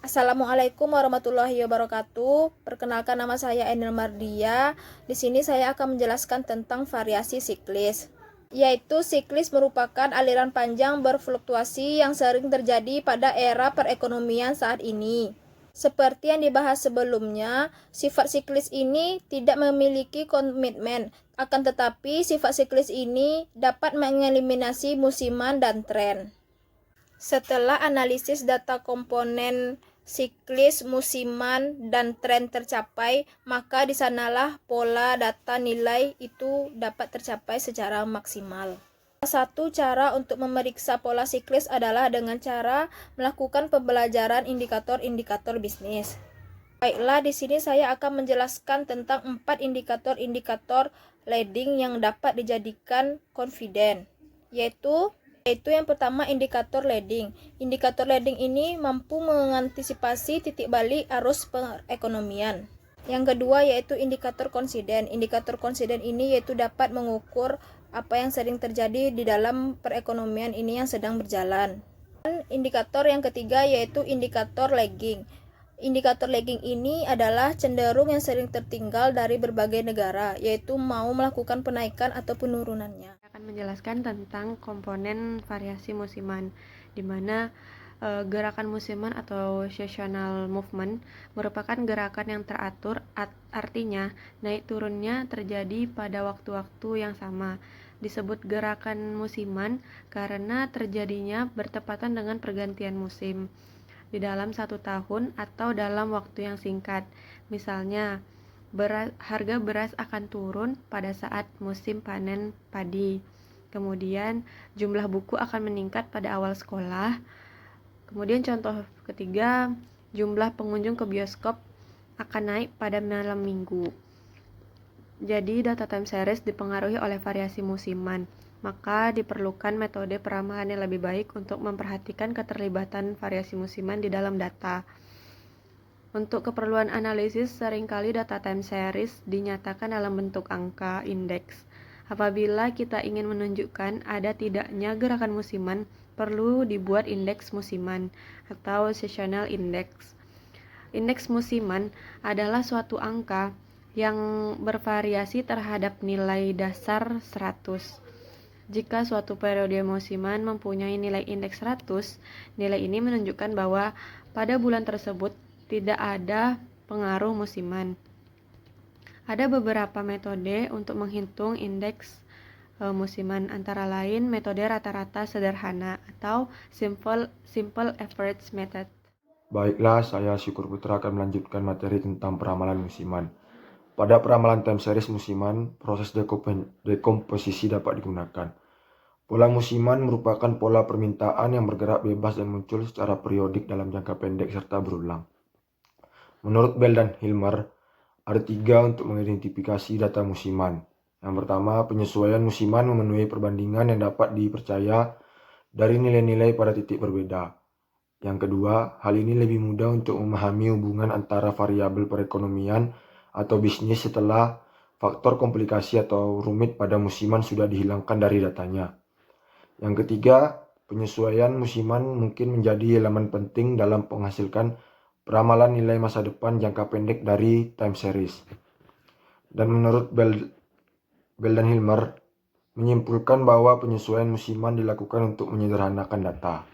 Assalamualaikum warahmatullahi wabarakatuh. Perkenalkan, nama saya Enel Mardia. Di sini saya akan menjelaskan tentang variasi siklis. Yaitu siklis merupakan aliran panjang berfluktuasi yang sering terjadi pada era perekonomian saat ini. Seperti yang dibahas sebelumnya, sifat siklis ini tidak memiliki komitmen. Akan tetapi, sifat siklis ini dapat mengeliminasi musiman dan tren. Setelah analisis data komponen siklis, musiman, dan tren tercapai, maka di sanalah pola data nilai itu dapat tercapai secara maksimal. Salah satu cara untuk memeriksa pola siklis adalah dengan cara melakukan pembelajaran indikator-indikator bisnis. Baiklah, di sini saya akan menjelaskan tentang 4 indikator-indikator leading yang dapat dijadikan confident, yaitu yang pertama, indikator leading. Indikator leading ini mampu mengantisipasi titik balik arus perekonomian. Yang kedua yaitu indikator konsiden. Indikator konsiden ini yaitu dapat mengukur apa yang sering terjadi di dalam perekonomian ini yang sedang berjalan. Dan indikator yang ketiga yaitu indikator lagging. Indikator lagging ini adalah cenderung yang sering tertinggal dari berbagai negara, yaitu mau melakukan penaikan atau penurunannya. Akan menjelaskan tentang komponen variasi musiman, di mana gerakan musiman atau seasonal movement merupakan gerakan yang teratur, artinya naik turunnya terjadi pada waktu-waktu yang sama. Disebut gerakan musiman karena terjadinya bertepatan dengan pergantian musim di dalam satu tahun atau dalam waktu yang singkat. Misalnya, harga beras akan turun pada saat musim panen padi. Kemudian jumlah buku akan meningkat pada awal sekolah. Kemudian contoh ketiga, jumlah pengunjung ke bioskop akan naik pada malam minggu. Jadi data time series dipengaruhi oleh variasi musiman. Maka diperlukan metode peramalan yang lebih baik untuk memperhatikan keterlibatan variasi musiman di dalam data. Untuk keperluan analisis, seringkali data time series dinyatakan dalam bentuk angka indeks. Apabila kita ingin menunjukkan ada tidaknya gerakan musiman, perlu dibuat indeks musiman atau seasonal index. Indeks musiman adalah suatu angka yang bervariasi terhadap nilai dasar 100. Jika suatu periode musiman mempunyai nilai indeks 100, nilai ini menunjukkan bahwa pada bulan tersebut tidak ada pengaruh musiman. Ada beberapa metode untuk menghitung indeks musiman, antara lain metode rata-rata sederhana atau simple average method. Baiklah, saya Syukur Putra akan melanjutkan materi tentang peramalan musiman. Pada peramalan time series musiman, proses dekomposisi dapat digunakan. Pola musiman merupakan pola permintaan yang bergerak bebas dan muncul secara periodik dalam jangka pendek serta berulang. Menurut Bell dan Hilmer, ada 3 untuk mengidentifikasi data musiman. Yang pertama, penyesuaian musiman memenuhi perbandingan yang dapat dipercaya dari nilai-nilai pada titik berbeda. Yang kedua, hal ini lebih mudah untuk memahami hubungan antara variabel perekonomian atau bisnis setelah faktor komplikasi atau rumit pada musiman sudah dihilangkan dari datanya. Yang ketiga, penyesuaian musiman mungkin menjadi elemen penting dalam menghasilkan peramalan nilai masa depan jangka pendek dari time series. Dan menurut Bell dan Hilmer, menyimpulkan bahwa penyesuaian musiman dilakukan untuk menyederhanakan data.